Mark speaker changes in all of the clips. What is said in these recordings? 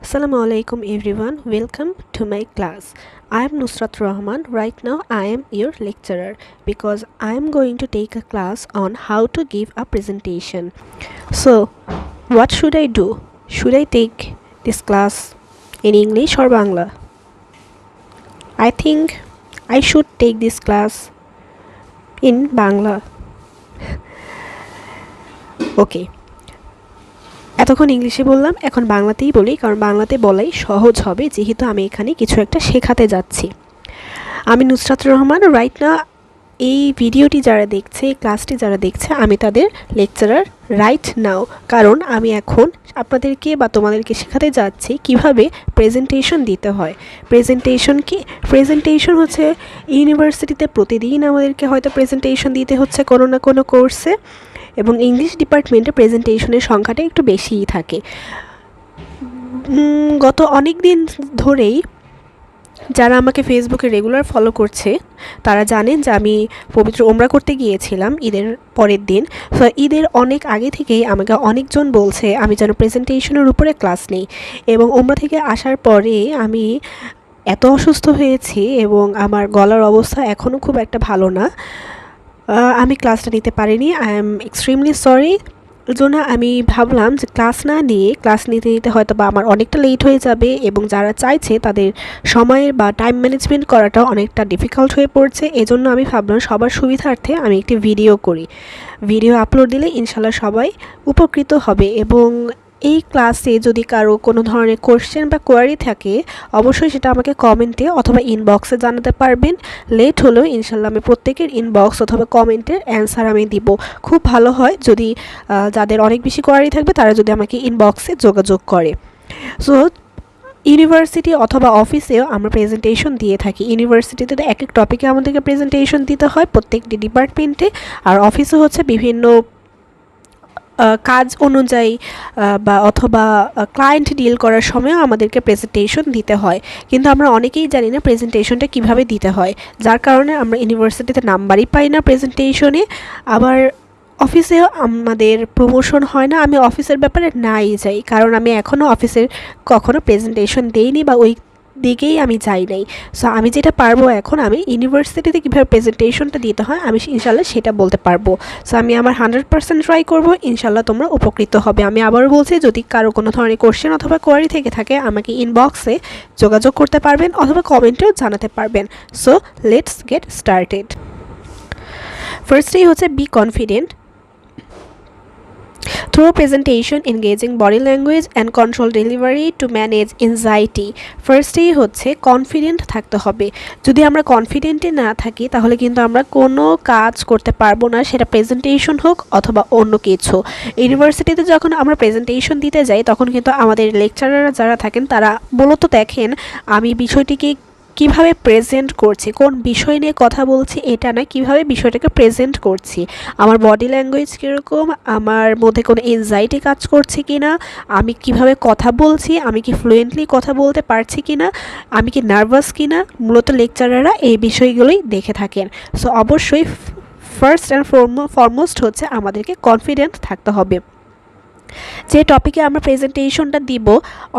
Speaker 1: Assalamu alaikum everyone. Welcome to my class. I am Nusrat Rahman. Right now I am your lecturer because I am going to take a class on how to give a presentation. So, what should I do? Should I take this class in English or Bangla? I think I should take this class in Bangla. Okay. এতক্ষণ ইংলিশে বললাম, এখন বাংলাতেই বলি, কারণ বাংলাতে বলাই সহজ হবে, যেহেতু আমি এখানে কিছু একটা শেখাতে যাচ্ছি। আমি নুসরাত রহমান। রাইট না এই ভিডিওটি যারা দেখছে, এই ক্লাসটি যারা দেখছে, আমি তাদের লেকচারার রাইট নাও, কারণ আমি এখন আপনাদেরকে বা তোমাদেরকে শেখাতে যাচ্ছি কিভাবে প্রেজেন্টেশন দিতে হয়। প্রেজেন্টেশন হচ্ছে ইউনিভার্সিটিতে প্রতিদিন আমাদেরকে হয়তো প্রেজেন্টেশন দিতে হচ্ছে কোনো না কোনো কোর্সে, এবং ইংলিশ ডিপার্টমেন্টে প্রেজেন্টেশনের সংখ্যাটা একটু বেশিই থাকে। গত অনেক দিন ধরেই যারা আমাকে ফেসবুকে রেগুলার ফলো করছে তারা জানেন যে আমি পবিত্র ওমরা করতে গিয়েছিলাম ঈদের পরের দিন। সো ঈদের অনেক আগে থেকেই আমাকে অনেকজন বলছে আমি যেন প্রেজেন্টেশনের উপরে ক্লাস নিই, এবং ওমরা থেকে আসার পরে আমি এত অসুস্থ হয়েছি এবং আমার গলার অবস্থা এখনও খুব একটা ভালো না। আমি ক্লাসটা নিতে পারিনি। I am extremely sorry. এর জন্য আমি ভাবলাম যে ক্লাস নিতে হয়তো বা আমার অনেকটা লেট হয়ে যাবে, এবং যারা চাইছে তাদের সময়ের বা টাইম ম্যানেজমেন্ট করাটা অনেকটা ডিফিকাল্ট হয়ে পড়ছে। এজন্য আমি ভাবলাম সবার সুবিধার্থে আমি একটি ভিডিও করি। ভিডিও আপলোড দিলে ইনশাল্লাহ সবাই উপকৃত হবে। এবং এই ক্লাসে যদি কারো কোনো ধরনের কোশ্চেন বা কোয়ারি থাকে, অবশ্যই সেটা আমাকে কমেন্টে অথবা ইনবক্সে জানাতে পারবেন। লেট হলেও ইনশাল্লাহ আমি প্রত্যেকের ইনবক্স অথবা কমেন্টের অ্যান্সার আমি দিব। খুব ভালো হয় যদি যাদের অনেক বেশি কোয়ারি থাকবে তারা যদি আমাকে ইনবক্সে যোগাযোগ করে। সো ইউনিভার্সিটি অথবা অফিসেও আমরা প্রেজেন্টেশন দিয়ে থাকি। ইউনিভার্সিটিতে এক এক টপিকে আমাদেরকে প্রেজেন্টেশন দিতে হয় প্রত্যেকটি ডিপার্টমেন্টে, আর অফিসে হচ্ছে বিভিন্ন কাজ অনুযায়ী বা অথবা ক্লায়েন্ট ডিল করার সময়ও আমাদেরকে প্রেজেন্টেশন দিতে হয়, কিন্তু আমরা অনেকেই জানি না প্রেজেন্টেশনটা কিভাবে দিতে হয়, যার কারণে আমরা ইউনিভার্সিটিতে নাম্বারই পাই না প্রেজেন্টেশনে। আবার অফিসেও আমাদের প্রমোশন হয় না। আমি অফিসের ব্যাপারে নাই যাই, কারণ আমি এখনও অফিসের কখনো প্রেজেন্টেশন দেইনি বা ওই দিকেই আমি যাই নাই। সো আমি যেটা পারবো এখন, আমি ইউনিভার্সিটিতে কীভাবে প্রেজেন্টেশনটা দিতে হয় আমি ইনশাল্লাহ সেটা বলতে পারবো। সো আমি আমার 100% ট্রাই করবো, ইনশাল্লাহ তোমরা উপকৃত হবে। আমি আবারও বলছি, যদি কারো কোনো ধরনের কোশ্চেন অথবা কোয়ারি থেকে থাকে আমাকে ইনবক্সে যোগাযোগ করতে পারবেন অথবা কমেন্টেও জানাতে পারবেন। So let's get started. ফার্স্টেই হচ্ছে be confident through presentation, engaging body language and control delivery to manage anxiety. ফার্স্টেই হচ্ছে কনফিডেন্ট থাকতে হবে। যদি আমরা কনফিডেন্টে না থাকি তাহলে কিন্তু আমরা কোনো কাজ করতে পারবো না, সেটা প্রেজেন্টেশন হোক অথবা অন্য কিছু। ইউনিভার্সিটিতে যখন আমরা প্রেজেন্টেশন দিতে যাই তখন কিন্তু আমাদের লেকচারাররা যারা থাকেন তারা মূলত দেখেন আমি বিষয়টিকে কিভাবে প্রেজেন্ট করছি, কোন বিষয় নিয়ে কথা বলছি এটা না, কিভাবে বিষয়টাকে প্রেজেন্ট করছি, আমার বডি ল্যাঙ্গুয়েজ কীরকম, আমার মধ্যে কোনো এনজাইটি কাজ করছে কি না, আমি কিভাবে কথা বলছি, আমি কি ফ্লুয়েন্টলি কথা বলতে পারছি কি না, আমি কি নার্ভাস কি না। মূলত লেকচারাররা এই বিষয়গুলোই দেখে থাকেন। সো অবশ্যই ফার্স্ট অ্যান্ড ফরমোস্ট হচ্ছে আমাদেরকে কনফিডেন্ট থাকতে হবে। যে টপিকে আমরা প্রেজেন্টেশনটা দিব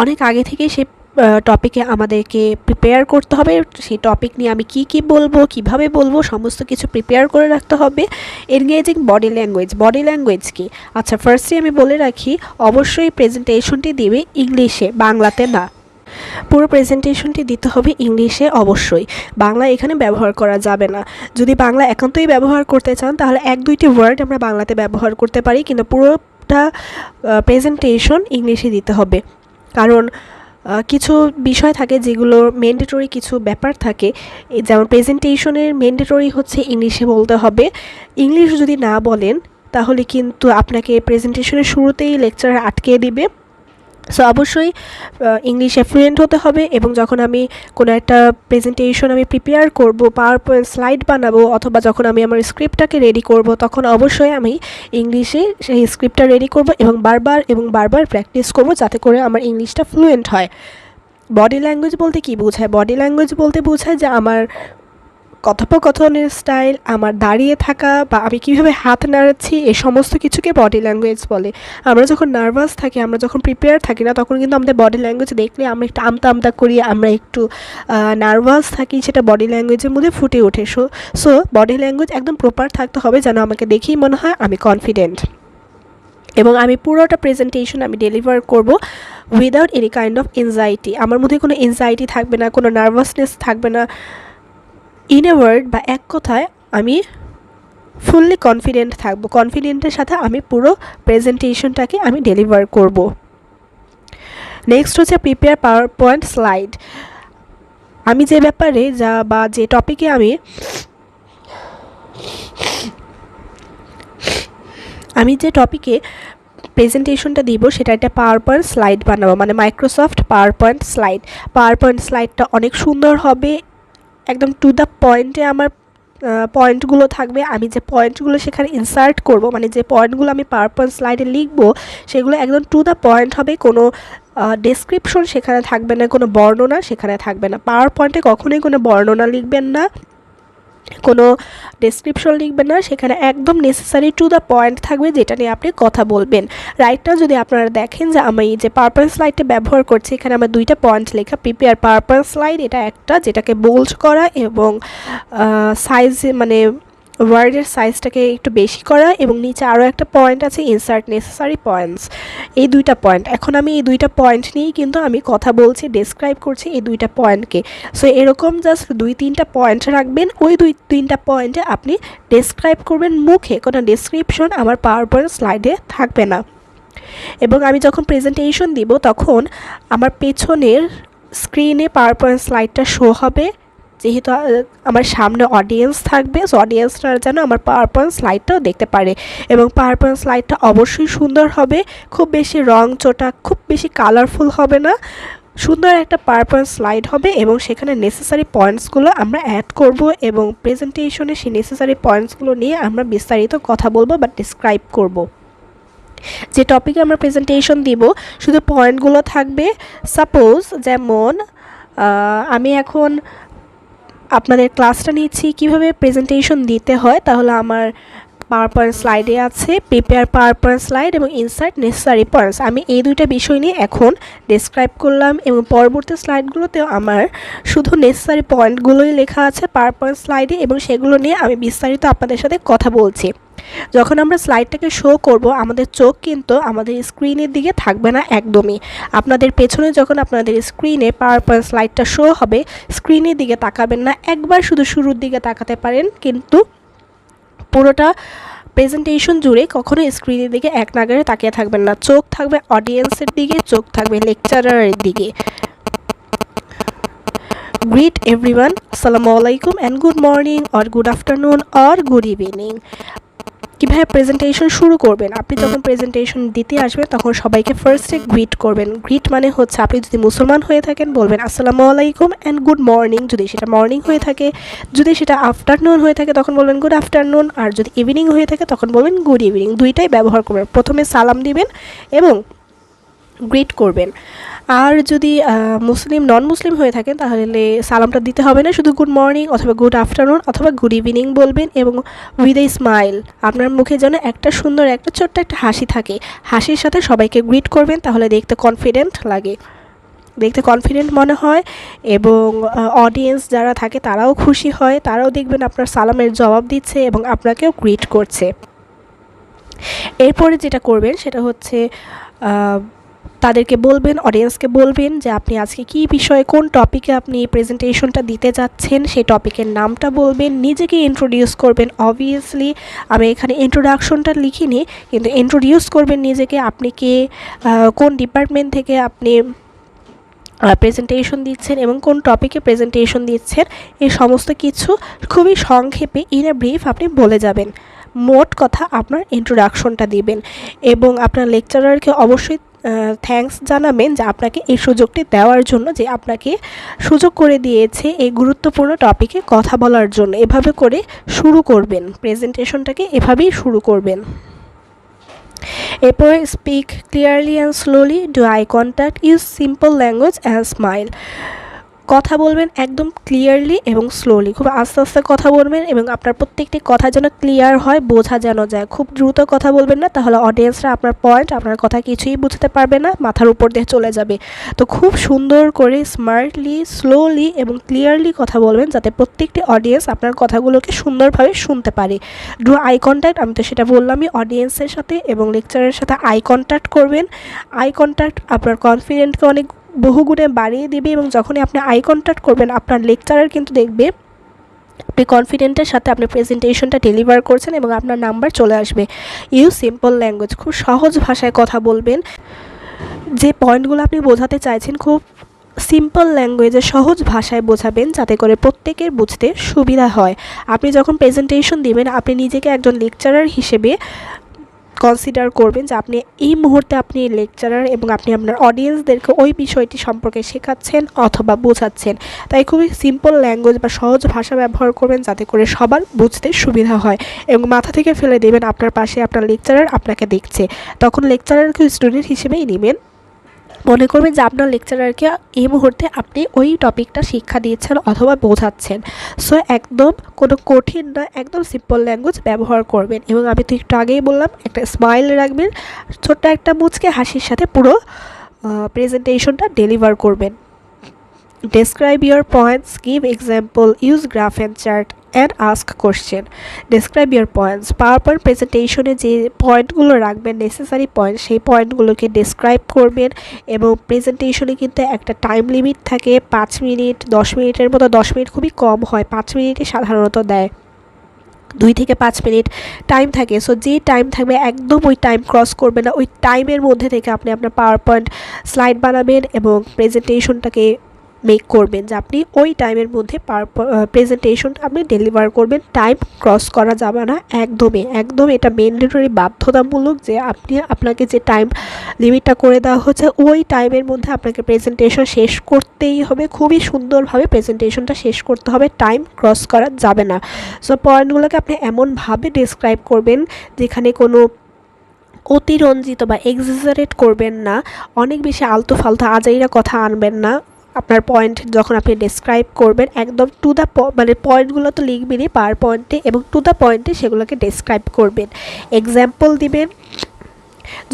Speaker 1: অনেক আগে থেকে সে টপিকে আমাদেরকে প্রিপেয়ার করতে হবে। সেই টপিক নিয়ে আমি কি বলবো, কিভাবে বলবো, সমস্ত কিছু প্রিপেয়ার করে রাখতে হবে। এনগেজিং বডি ল্যাঙ্গুয়েজ কি? আচ্ছা, ফার্স্টে আমি বলে রাখি, অবশ্যই প্রেজেন্টেশনটি দিবে ইংলিশে, বাংলাতে না। পুরো প্রেজেন্টেশনটি দিতে হবে ইংলিশে অবশ্যই, বাংলা এখানে ব্যবহার করা যাবে না। যদি বাংলা একান্তই ব্যবহার করতে চান তাহলে 1-2টি ওয়ার্ড আমরা বাংলাতে ব্যবহার করতে পারি, কিন্তু পুরোটা প্রেজেন্টেশন ইংলিশে দিতে হবে। কারণ কিছু বিষয় থাকে যেগুলো ম্যান্ডেটরি, কিছু ব্যাপার থাকে, যেমন প্রেজেন্টেশনের ম্যান্ডেটরি হচ্ছে ইংলিশে বলতে হবে। ইংলিশ যদি না বলেন তাহলে কিন্তু আপনাকে প্রেজেন্টেশনের শুরুতেই লেকচারার আটকে দিবে। সো অবশ্যই ইংলিশে ফ্লুয়েন্ট হতে হবে। এবং যখন আমি কোনো একটা প্রেজেন্টেশন আমি প্রিপেয়ার করব, পাওয়ার পয়েন্ট স্লাইড বানাবো, অথবা যখন আমি আমার স্ক্রিপ্টটাকে রেডি করব, তখন অবশ্যই আমি ইংলিশে সেই স্ক্রিপ্টটা রেডি করব এবং বারবার প্র্যাকটিস করব, যাতে করে আমার ইংলিশটা ফ্লুয়েন্ট হয়। বডি ল্যাঙ্গুয়েজ বলতে কী বোঝায়? বডি ল্যাঙ্গুয়েজ বলতে বোঝায় যে আমার কথোপকথনের স্টাইল, আমার দাঁড়িয়ে থাকা বা আমি কীভাবে হাত নাড়াচ্ছি, এই সমস্ত কিছুকে বডি ল্যাঙ্গুয়েজ বলে। আমরা যখন নার্ভাস থাকি, আমরা যখন প্রিপেয়ার থাকি না, তখন কিন্তু আমাদের বডি ল্যাঙ্গুয়েজ দেখলে আমরা একটু আমতা আমতা করি, আমরা একটু নার্ভাস থাকি, সেটা বডি ল্যাঙ্গুয়েজের মধ্যে ফুটে ওঠে। সো বডি ল্যাঙ্গুয়েজ একদম প্রপার থাকতে হবে, যেন আমাকে দেখেই মনে হয় আমি কনফিডেন্ট, এবং আমি পুরোটা প্রেজেন্টেশন আমি ডেলিভার করব without any kind of anxiety. আমার মধ্যে কোনো এনজাইটি থাকবে না, কোনো নার্ভাসনেস থাকবে না। ইন এ ওয়ার্ড বা এক কথায় আমি ফুললি কনফিডেন্ট থাকবো। কনফিডেন্টের সাথে আমি পুরো প্রেজেন্টেশনটাকে আমি ডেলিভার করব। নেক্সট হচ্ছে প্রিপেয়ার পাওয়ার পয়েন্ট স্লাইড। আমি যে ব্যাপারে বা যে টপিকে আমি যে টপিকে প্রেজেন্টেশনটা দিব, সেটা একটা পাওয়ার পয়েন্ট স্লাইড বানাবো, মানে Microsoft power point slide. Power point স্লাইডটা অনেক সুন্দর হবে, একদম টু দ্য পয়েন্টে আমার পয়েন্টগুলো থাকবে। আমি যে পয়েন্টগুলো সেখানে ইনসার্ট করব, মানে যে পয়েন্টগুলো আমি পাওয়ার পয়েন্ট স্লাইডে লিখব, সেগুলো একদম টু দ্য পয়েন্ট হবে। কোনো ডেসক্রিপশন সেখানে থাকবে না, কোনো বর্ণনা সেখানে থাকবে না। পাওয়ার পয়েন্টে কখনোই কোনো বর্ণনা লিখবেন না, কোনো ডেসক্রিপশন লিখবেন না, সেখানে একদম নেসেসারি টু দ্য পয়েন্ট থাকবে, যেটা নিয়ে আপনি কথা বলবেন। রাইটটা যদি আপনারা দেখেন যে আমি যে পাওয়ার পয়েন্ট স্লাইডটা ব্যবহার করছি, এখানে আমার দুইটা পয়েন্ট লেখা, প্রিপেয়ার পাওয়ার পয়েন্ট স্লাইড, এটা একটা, যেটাকে বোল্ড করা এবং সাইজ মানে ওয়ার্ডের সাইজটাকে একটু বেশি করা, এবং নিচে আরও একটা পয়েন্ট আছে, ইনসার্ট নেসেসারি পয়েন্টস। এই দুইটা পয়েন্ট, এখন আমি এই দুইটা পয়েন্ট নিয়েই কিন্তু আমি কথা বলছি, ডেসক্রাইব করছি এই দুইটা পয়েন্টকে। সো এরকম জাস্ট 2-3টা পয়েন্ট রাখবেন, ওই 2-3টা পয়েন্টে আপনি ডেসক্রাইব করবেন মুখে, কোনো ডেসক্রিপশন আমার পাওয়ার পয়েন্ট স্লাইডে থাকবে না। এবং আমি যখন প্রেজেন্টেশন দিব, তখন আমার পেছনের স্ক্রিনে পাওয়ার পয়েন্ট স্লাইডটা শো হবে, যেহেতু আমার সামনে অডিয়েন্স থাকবে, সো অডিয়েন্সরা যেন আমার পাওয়ার পয়েন্ট স্লাইডটাও দেখতে পারে। এবং পাওয়ার পয়েন্ট স্লাইডটা অবশ্যই সুন্দর হবে, খুব বেশি রং চটা, খুব বেশি কালারফুল হবে না, সুন্দর একটা পাওয়ার পয়েন্ট স্লাইড হবে। এবং সেখানে নেসেসারি পয়েন্টসগুলো আমরা অ্যাড করব, এবং প্রেজেন্টেশনে সেই নেসেসারি পয়েন্টসগুলো নিয়ে আমরা বিস্তারিত কথা বলবো বা ডিসক্রাইব করব। যে টপিকে আমরা প্রেজেন্টেশন দিব, শুধু পয়েন্টগুলো থাকবে। সাপোজ যেমন আমি এখন আপনাদের ক্লাসটা নিচ্ছি কিভাবে প্রেজেন্টেশন দিতে হয়, তাহলে আমার পাওয়ার পয়েন্ট স্লাইডে আছে প্রিপেয়ার পাওয়ার পয়েন্ট স্লাইড এবং ইনসার্ট নেসেসারি পয়েন্টস। আমি এই দুইটা বিষয় নিয়ে এখন ডেসক্রাইব করলাম, এবং পরবর্তী স্লাইডগুলোতেও আমার শুধু নেসেসারি পয়েন্টগুলোই লেখা আছে পাওয়ার পয়েন্ট স্লাইডে, এবং সেগুলো নিয়ে আমি বিস্তারিত আপনাদের সাথে কথা বলছি। যখন আমরা স্লাইডটাকে শো করব, আমাদের চোখ কিন্তু আমাদের স্ক্রিনের দিকে থাকবে না একদমই। আপনাদের পেছনে যখন আপনাদের স্ক্রিনে পাওয়ার পয়েন্ট স্লাইডটা শো হবে, স্ক্রিনের দিকে তাকাবেন না, একবার শুধু শুরুর দিকে তাকাতে পারেন, কিন্তু পুরোটা প্রেজেন্টেশন জুড়ে কখনো স্ক্রিনের দিকে এক নাগারে তাকিয়ে থাকবেন না। চোখ থাকবে অডিয়েন্সের দিকে, চোখ থাকবে লেকচারারের দিকে। Greet everyone, Assalamu alaikum and good morning or good afternoon or good evening. কীভাবে প্রেজেন্টেশন শুরু করবেন, আপনি যখন প্রেজেন্টেশন দিতে আসবেন তখন সবাইকে ফার্স্টে গ্রিট করবেন। গ্রিট মানে হচ্ছে, আপনি যদি মুসলমান হয়ে থাকেন বলবেন আসসালামু আলাইকুম অ্যান্ড গুড মর্নিং, যদি সেটা মর্নিং হয়ে থাকে। যদি সেটা আফটারনুন হয়ে থাকে তখন বলবেন গুড আফটারনুন, আর যদি ইভিনিং হয়ে থাকে তখন বলবেন গুড ইভিনিং। দুইটাই ব্যবহার করবেন, প্রথমে সালাম দিবেন এবং গ্রিট করবেন। আর যদি নন মুসলিম হয়ে থাকেন তাহলে সালামটা দিতে হবে না, শুধু গুড মর্নিং অথবা গুড আফটারনুন অথবা গুড ইভিনিং বলবেন, এবং উইথ এ স্মাইল, আপনার মুখে যেন একটা সুন্দর একটা ছোট্ট একটা হাসি থাকে, হাসির সাথে সবাইকে গ্রিট করবেন, তাহলে দেখতে কনফিডেন্ট লাগে, দেখতে কনফিডেন্ট মনে হয়, এবং অডিয়েন্স যারা থাকে তারাও খুশি হয়, তারাও দেখবেন আপনার সালামের জবাব দিচ্ছে এবং আপনাকেও গ্রিট করছে। এরপরে যেটা করবেন সেটা হচ্ছে তাদেরকে বলবেন, অডিয়েন্সকে বলবেন যে আপনি আজকে কী বিষয়ে, কোন টপিকে আপনি প্রেজেন্টেশনটা দিতে যাচ্ছেন, সেই টপিকের নামটা বলবেন, নিজেকে ইন্ট্রোডিউস করবেন। অবভিয়াসলি আমি এখানে ইন্ট্রোডাকশনটা লিখিনি, কিন্তু ইন্ট্রোডিউস করবেন নিজেকে, আপনি কে, কোন ডিপার্টমেন্ট থেকে আপনি প্রেজেন্টেশন দিচ্ছেন এবং কোন টপিকে প্রেজেন্টেশন দিচ্ছেন, এই সমস্ত কিছু খুবই সংক্ষেপে ইন এ ব্রিফ আপনি বলে যাবেন। মোট কথা আপনার ইন্ট্রোডাকশনটা দিবেন, এবং আপনার লেকচারারকে অবশ্যই থ্যাঙ্কস জানাবেন যে আপনাকে এই সুযোগটি দেওয়ার জন্য, যে আপনাকে সুযোগ করে দিয়েছে এই গুরুত্বপূর্ণ টপিকে কথা বলার জন্য। এভাবে করে শুরু করবেন প্রেজেন্টেশনটাকে, এভাবেই শুরু করবেন। এরপরে speak clearly and slowly, do eye contact, use simple language and smile. কথা বলবেন একদম ক্লিয়ারলি এবং স্লোলি, খুব আস্তে আস্তে কথা বলবেন এবং আপনার প্রত্যেকটি কথা যেন ক্লিয়ার হয়, বোঝা যেন যায়। খুব দ্রুত কথা বলবেন না, তাহলে অডিয়েন্সরা আপনার পয়েন্ট, আপনার কথা কিছুই বুঝতে পারবে না, মাথার উপর দিয়ে চলে যাবে। তো খুব সুন্দর করে স্মার্টলি, স্লোলি এবং ক্লিয়ারলি কথা বলবেন, যাতে প্রত্যেকটি অডিয়েন্স আপনার কথাগুলোকে সুন্দরভাবে শুনতে পারে। ডু আই কন্ট্যাক্ট, আমি তো সেটা বললামই, অডিয়েন্সের সাথে এবং লেকচারের সাথে আই কন্ট্যাক্ট করবেন। আই কন্ট্যাক্ট আপনার কনফিডেন্টকে অনেক বহুগুণে বাড়িয়ে দিবে, এবং যখনই আপনি আই কন্ট্যাক্ট করবেন আপনার লেকচারার কিন্তু দেখবে আপনি কনফিডেন্টের সাথে আপনি প্রেজেন্টেশনটা ডেলিভার করছেন এবং আপনার নাম্বার চলে আসবে। ইউজ সিম্পল ল্যাঙ্গুয়েজ, খুব সহজ ভাষায় কথা বলবেন। যে পয়েন্টগুলো আপনি বোঝাতে চাইছেন খুব সিম্পল ল্যাঙ্গুয়েজে, সহজ ভাষায় বোঝাবেন, যাতে করে প্রত্যেকের বুঝতে সুবিধা হয়। আপনি যখন প্রেজেন্টেশন দিবেন আপনি নিজেকে একজন লেকচারার হিসেবে কনসিডার করবেন, যে আপনি এই মুহূর্তে আপনি লেকচারার এবং আপনি আপনার অডিয়েন্সদেরকে ওই বিষয়টি সম্পর্কে শেখাচ্ছেন অথবা বোঝাচ্ছেন। তাই খুবই সিম্পল ল্যাঙ্গুয়েজ বা সহজ ভাষা ব্যবহার করবেন, যাতে করে সবার বুঝতে সুবিধা হয়। এবং মাথা থেকে ফেলে দেবেন আপনার পাশে আপনার লেকচারার আপনাকে দেখছে, তখন লেকচারারকে স্টুডেন্ট হিসেবেই নেবেন। মনে করবেন যে আপনার লেকচারারকে এই মুহূর্তে আপনি ওই টপিকটা শিক্ষা দিচ্ছেন অথবা বোঝাচ্ছেন। সো একদম কোনো কঠিন না, একদম সিম্পল ল্যাঙ্গুয়েজ ব্যবহার করবেন। এবং আমি তো একটু আগেই বললাম, একটা স্মাইল রাখবেন, ছোট্ট একটা মুচকে হাসির সাথে পুরো প্রেজেন্টেশনটা ডেলিভার করবেন। Describe your points, give example, use graph and chart and ask question. Describe your points. PowerPoint প্রেজেন্টেশনে যে পয়েন্টগুলো রাখবেন, নেসেসারি পয়েন্ট, সেই পয়েন্টগুলোকে ডেসক্রাইব করবেন। এবং প্রেজেন্টেশনে কিন্তু একটা টাইম লিমিট থাকে 5 মিনিট, 10 মিনিটের মতো। 10 মিনিট খুবই কম হয়, 5 মিনিটই সাধারণত দেয়, 2 থেকে 5 মিনিট টাইম থাকে। সো যে টাইম থাকবে একদম ওই টাইম ক্রস করবে না, ওই টাইমের মধ্যে থেকে আপনি আপনার পাওয়ারপয়েন্ট স্লাইড বানাবেন এবং প্রেজেন্টেশনটাকে মেক করবেন, যে আপনি ওই টাইমের মধ্যে প্রেজেন্টেশনটা আপনি ডেলিভার করবেন। টাইম ক্রস করা যাবে না একদমই, একদম এটা ম্যান্ডেটরি, বাধ্যতামূলক, যে আপনাকে যে টাইম লিমিটটা করে দেওয়া হচ্ছে ওই টাইমের মধ্যে আপনাকে প্রেজেন্টেশন শেষ করতেই হবে। খুবই সুন্দরভাবে প্রেজেন্টেশনটা শেষ করতে হবে, টাইম ক্রস করা যাবে না। সো পয়েন্টগুলোকে আপনি এমনভাবে ডেসক্রাইব করবেন যেখানে কোনো অতিরঞ্জিত বা এক্সাজারেট করবেন না, অনেক বেশি আলতু ফালতু আজাইরা কথা আনবেন না। আপনার পয়েন্ট যখন আপনি ডেসক্রাইব করবেন একদম টু দ্য মানে পয়েন্টগুলো তো লিখবেনই পাওয়ার পয়েন্টে, এবং টু দ্য পয়েন্টে সেগুলোকে ডেসক্রাইব করবেন। এক্সাম্পল দিবেন,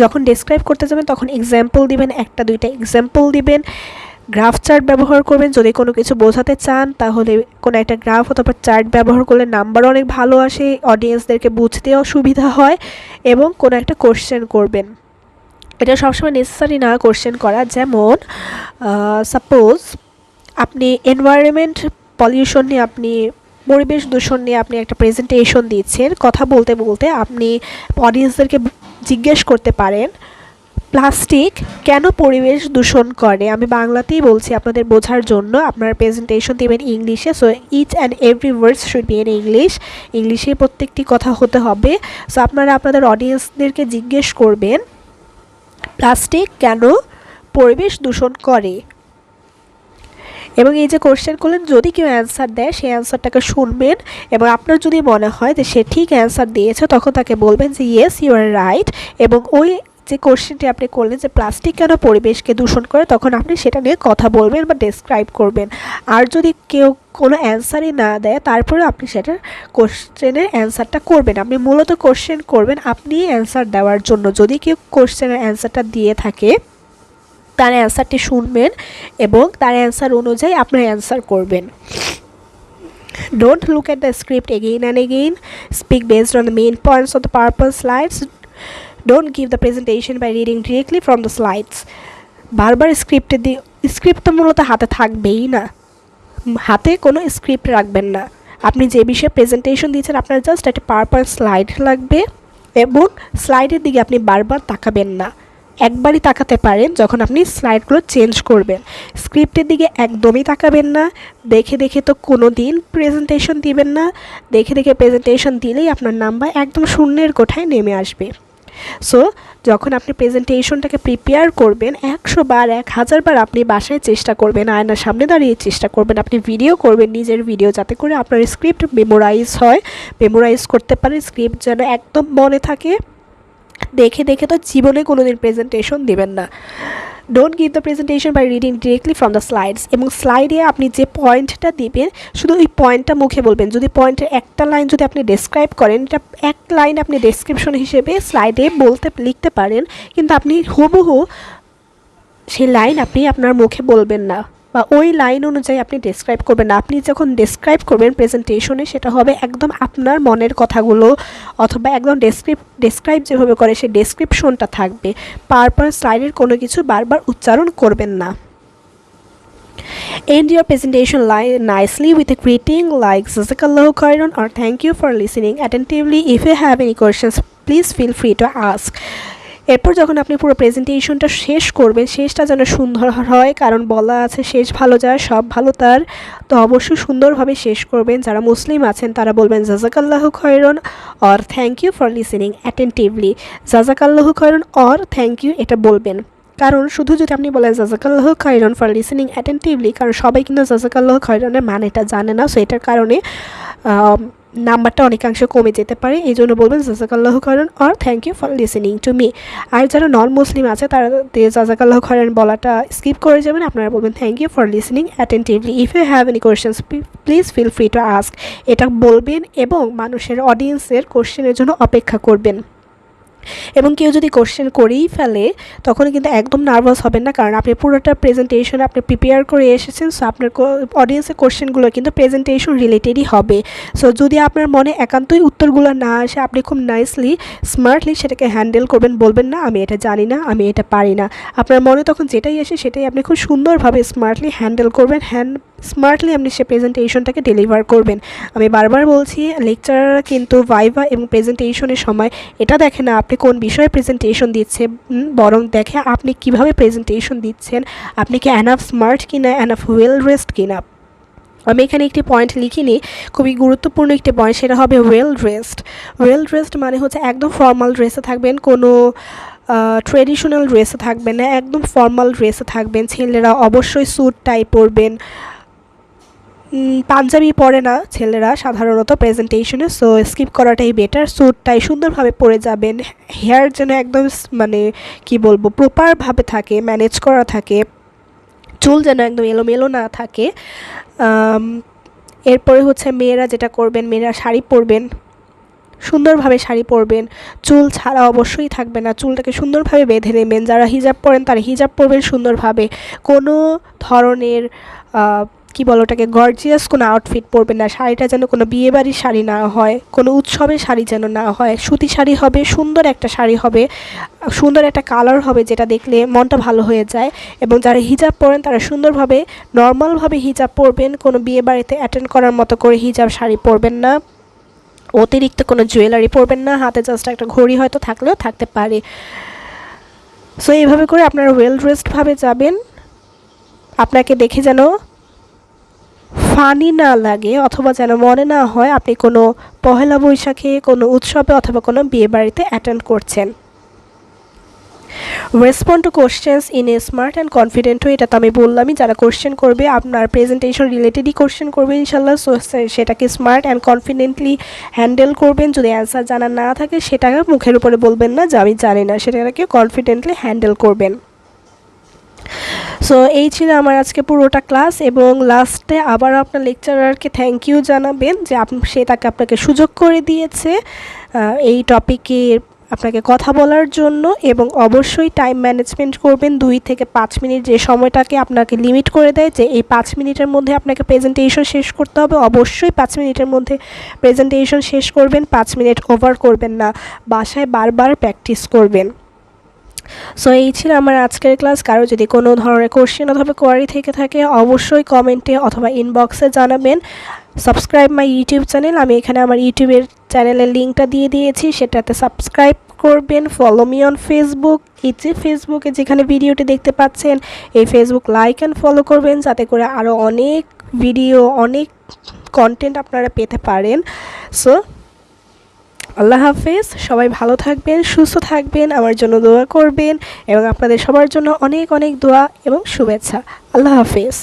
Speaker 1: যখন ডেসক্রাইব করতে যাবেন তখন এক্সাম্পল দিবেন, একটা দুইটা এক্সাম্পল দিবেন। গ্রাফ চার্ট ব্যবহার করবেন, যদি কোনো কিছু বোঝাতে চান তাহলে কোনো একটা গ্রাফ অথবা চার্ট ব্যবহার করলে নাম্বার অনেক ভালো আসে, অডিয়েন্সদেরকে বুঝতেও সুবিধা হয়। এবং কোনো একটা কোশ্চেন করবেন, এটা সবসময় নেসেসারি না কোশ্চেন করা। যেমন সাপোজ আপনি এনভায়রনমেন্ট পলিউশন নিয়ে, আপনি পরিবেশ দূষণ নিয়ে আপনি একটা প্রেজেন্টেশন দিচ্ছেন, কথা বলতে বলতে আপনি অডিয়েন্সদেরকে জিজ্ঞেস করতে পারেন প্লাস্টিক কেন পরিবেশ দূষণ করে। আমি বাংলাতেই বলছি আপনাদের বোঝার জন্য। আপনার প্রেজেন্টেশন দেবেন ইংলিশে, so each and every words should be in English, ইংলিশে প্রত্যেকটি কথা হতে হবে। সো আপনারা আপনাদের অডিয়েন্সদেরকে জিজ্ঞেস করবেন প্লাস্টিক কেন পরিবেশ দূষণ করে। এবং এই যে কোশ্চেন করলেন, যদি কেউ অ্যান্সার দেয় সেই অ্যান্সারটাকে শুনবেন, এবং আপনার যদি মনে হয় যে সে ঠিক অ্যান্সার দিয়েছে তখন তাকে বলবেন যে ইয়েস ইউ আর রাইট। এবং ওই যে কোশ্চেনটি আপনি করলেন যে প্লাস্টিক কেন পরিবেশকে দূষণ করে, তখন আপনি সেটা নিয়ে কথা বলবেন বা ডেসক্রাইব করবেন। আর যদি কেউ কোনো অ্যান্সারই না দেয় তারপরে আপনি সেটার কোশ্চেনের অ্যান্সারটা করবেন। আপনি মূলত কোশ্চেন করবেন আপনি অ্যান্সার দেওয়ার জন্য। যদি কেউ কোশ্চেনের অ্যান্সারটা দিয়ে থাকে তার অ্যান্সারটি শুনবেন এবং তার অ্যান্সার অনুযায়ী আপনার অ্যান্সার করবেন। Don't look at the script again and again. Speak based on the main points of the PowerPoint slides. Don't give the presentation by reading directly from the slides. বারবার স্ক্রিপ্ট তো মূলত হাতে থাকবেই না, হাতে কোনো স্ক্রিপ্ট রাখবেন না। আপনি যে বিষয়ে প্রেজেন্টেশন দিচ্ছেন আপনার জাস্ট একটা পাওয়ারপয়েন্ট স্লাইড লাগবে, এবং স্লাইডের দিকে আপনি বারবার তাকাবেন না। একবারই তাকাতে পারেন যখন আপনি স্লাইডগুলো চেঞ্জ করবেন, স্ক্রিপ্টের দিকে একদমই তাকাবেন না। দেখে দেখে তো কোনো দিন প্রেজেন্টেশন দিবেন না, দেখে দেখে প্রেজেন্টেশন দিলেই আপনার নাম্বার একদম শূন্যের কোঠায় নেমে আসবে। সো যখন আপনি প্রেজেন্টেশনটাকে প্রিপেয়ার করবেন 100 বার 1000 বার আপনি বাসায় চেষ্টা করবেন, আয়নার সামনে দাঁড়িয়ে চেষ্টা করবেন, আপনি ভিডিও করবেন নিজের ভিডিও, যাতে করে আপনার স্ক্রিপ্ট মেমোরাইজ হয়, মেমোরাইজ করতে পারেন, স্ক্রিপ্ট যেন একদম মনে থাকে। দেখে দেখে তো জীবনে কোনোদিন প্রেজেন্টেশন দিবেন না। Don't give the presentation by reading directly from the slides. এবং স্লাইডে আপনি যে পয়েন্টটা দিবেন শুধু ওই পয়েন্টটা মুখে বলবেন। যদি পয়েন্টের একটা লাইন যদি আপনি ডেসক্রাইব করেন, এটা এক লাইন আপনি ডেসক্রিপশন হিসেবে স্লাইডে লিখতে পারেন, কিন্তু আপনি হুবহু সেই লাইন আপনি আপনার মুখে বলবেন না, বা ওই লাইন অনুযায়ী আপনি ডেসক্রাইব করবেন না। আপনি যখন ডেসক্রাইব করবেন প্রেজেন্টেশনে, সেটা হবে একদম আপনার মনের কথাগুলো, অথবা একদম ডেসক্রাইব যেভাবে করে সেই ডেসক্রিপশনটা থাকবে। স্লাইডের কোনো কিছু বারবার উচ্চারণ করবেন না। End your presentation nicely with a greeting like Jazakallahu khairan or thank you for listening attentively. If you have any questions, please feel free to ask. এরপর যখন আপনি পুরো প্রেজেন্টেশনটা শেষ করবেন, শেষটা যেন সুন্দর হয়, কারণ বলা আছে শেষ ভালো যার সব ভালো তার। তো অবশ্যই সুন্দরভাবে শেষ করবেন। যারা মুসলিম আছেন তারা বলবেন জাজাকাল্লাহু খয়রন or thank you for listening attentively. জাজাকাল্লাহু খয়রন অর থ্যাংক ইউ এটা বলবেন, কারণ শুধু যদি আপনি বলেন জাজাকাল্লাহু খয়রন ফর লিসেনিং অ্যাটেন্টিভলি, কারণ সবাই কিন্তু জাজাকাল্লাহু খয়রনের মানেটা জানে না, সো এটার কারণে নাম্বারটা অনেকাংশে কমে যেতে পারে। এই জন্য বলবেন জাজাকাল্লাহু খয়রান or thank you for listening to me. আর যারা নন মুসলিম আছে তারা জাজাকাল্লাহু খয়রান বলাটা স্কিপ করে যাবেন, আপনারা বলবেন thank you for listening attentively. If you have any questions please feel free to ask. এটা বলবেন এবং মানুষের অডিয়েন্সের কোশ্চেনের জন্য অপেক্ষা করবেন। এবং কেউ যদি কোশ্চেন করেই ফেলে তখন কিন্তু একদম নার্ভাস হবেন না, কারণ আপনি পুরোটা প্রেজেন্টেশন আপনি প্রিপেয়ার করে এসেছেন। সো আপনার অডিয়েন্সের কোশ্চেনগুলো কিন্তু প্রেজেন্টেশন রিলেটেডই হবে। সো যদি আপনার মনে একান্তই উত্তরগুলো না আসে, আপনি খুব নাইসলি স্মার্টলি সেটাকে হ্যান্ডেল করবেন, বলবেন না আমি এটা জানি না, আমি এটা পারি না। আপনার মনে তখন যেটাই আসে সেটাই আপনি খুব সুন্দরভাবে স্মার্টলি হ্যান্ডেল করবেন, স্মার্টলি আপনি সে প্রেজেন্টেশনটাকে ডেলিভার করবেন। আমি বারবার বলছি, লেকচারাররা কিন্তু ভাইভা এবং প্রেজেন্টেশনের সময় এটা দেখে না আপনি কোন বিষয়ে প্রেজেন্টেশন দিচ্ছেন, বরং দেখে আপনি কিভাবে প্রেজেন্টেশন দিচ্ছেন, আপনি কি এনাফ স্মার্ট কিনা, এনাফ ওয়েল ড্রেসড কিনা। আমি এখানে একটি পয়েন্ট লিখিনি, খুবই গুরুত্বপূর্ণ একটি পয়েন্ট, সেটা হবে ওয়েল ড্রেসড। ওয়েল ড্রেসড মানে হচ্ছে একদম ফর্মাল ড্রেসে থাকবেন, কোনো ট্রেডিশনাল ড্রেসে থাকবেন না, একদম ফর্মাল ড্রেসে থাকবেন। ছেলেরা অবশ্যই স্যুট টাই পরবেন, পাঞ্জাবি পরে না ছেলেরা সাধারণত প্রেজেন্টেশনে, সো স্কিপ করাটাই বেটার। স্যুটটাই সুন্দরভাবে পরে যাবেন, হেয়ার যেন একদম মানে কি বলবো প্রপারভাবে থাকে, ম্যানেজ করা থাকে, চুল যেন একদম এলোমেলো না থাকে। এরপরে হচ্ছে মেয়েরা যেটা করবেন, মেয়েরা শাড়ি পরবেন, সুন্দরভাবে শাড়ি পরবেন, চুল ছাড়া অবশ্যই থাকবে না, চুলটাকে সুন্দরভাবে বেঁধে নেবেন। যারা হিজাব পরেন তারা হিজাব পরবেন সুন্দরভাবে, কোনো ধরনের কি বলো ওটাকে গর্জিয়াস কোনো আউটফিট পরবেন না। শাড়িটা যেন কোনো বিয়েবাড়ির শাড়ি না হয়, কোনো উৎসবের শাড়ি যেন না হয়, সুতি শাড়ি হবে, সুন্দর একটা শাড়ি হবে, সুন্দর একটা কালার হবে যেটা দেখলে মনটা ভালো হয়ে যায়। এবং যারা হিজাব পরেন তারা সুন্দরভাবে নর্মালভাবে হিজাব পরবেন, কোনো বিয়েবাড়িতে অ্যাটেন্ড করার মতো করে হিজাব শাড়ি পরবেন না, অতিরিক্ত কোনো জুয়েলারি পরবেন না, হাতে জাস্ট একটা ঘড়ি হয়তো থাকলেও থাকতে পারে। সো এইভাবে করে আপনারা ওয়েল ড্রেসডভাবে যাবেন, আপনাকে দেখে যেন ফানি না লাগে, অথবা যেন মনে না হয় আপনি কোনো পহেলা বৈশাখে, কোনো উৎসবে অথবা কোনো বিয়েবাড়িতে অ্যাটেন্ড করছেন। Respond two questions in a smart and confident way, এটা তো আমি বললামই, যারা কোশ্চেন করবে আপনার প্রেজেন্টেশন রিলেটেডই কোশ্চেন করবে ইনশাল্লাহ, সো সেটাকে স্মার্ট অ্যান্ড কনফিডেন্টলি হ্যান্ডেল করবেন। যদি অ্যান্সার জানা না থাকে সেটাকে মুখের উপরে বলবেন না যে আমি জানি না, সেটাকে কনফিডেন্টলি হ্যান্ডেল করবেন। সো এই ছিল আমার আজকে পুরোটা ক্লাস, এবং লাস্টে আবার আপনার লেকচারারকে থ্যাংক ইউ জানাবেন যে সে আপনাকে সুযোগ করে দিয়েছে এই টপিকে আপনাকে কথা বলার জন্য। এবং অবশ্যই টাইম ম্যানেজমেন্ট করবেন, 2 থেকে 5 মিনিট যে সময়টাকে আপনাকে লিমিট করে দেয় যে এই 5 মিনিটের মধ্যে আপনাকে প্রেজেন্টেশন শেষ করতে হবে, অবশ্যই 5 মিনিটের মধ্যে প্রেজেন্টেশন শেষ করবেন, 5 মিনিট ওভার করবেন না, বাসায় বারবার প্র্যাকটিস করবেন। সো এই ছিল আমার আজকের ক্লাস। কারো যদি কোনো ধরনের কোশ্চেন অথবা কোয়ারি থেকে থাকে অবশ্যই কমেন্টে অথবা ইনবক্সে জানাবেন। সাবস্ক্রাইব মাই ইউটিউব চ্যানেল, আমি এখানে আমার ইউটিউবের চ্যানেলের লিঙ্কটা দিয়ে দিয়েছি, সেটাতে সাবস্ক্রাইব করবেন। ফলো মি অন ফেসবুক, এই যে ফেসবুকে যেখানে ভিডিওটি দেখতে পাচ্ছেন এই ফেসবুক লাইক অ্যান্ড ফলো করবেন, যাতে করে আরও অনেক ভিডিও, অনেক কন্টেন্ট আপনারা পেতে পারেন। সো আল্লাহ হাফেজ, সবাই ভালো থাকবেন, সুস্থ থাকবেন, আমার জন্য দোয়া করবেন, এবং আপনাদের সবার জন্য অনেক অনেক দোয়া এবং শুভেচ্ছা। আল্লাহ হাফেজ।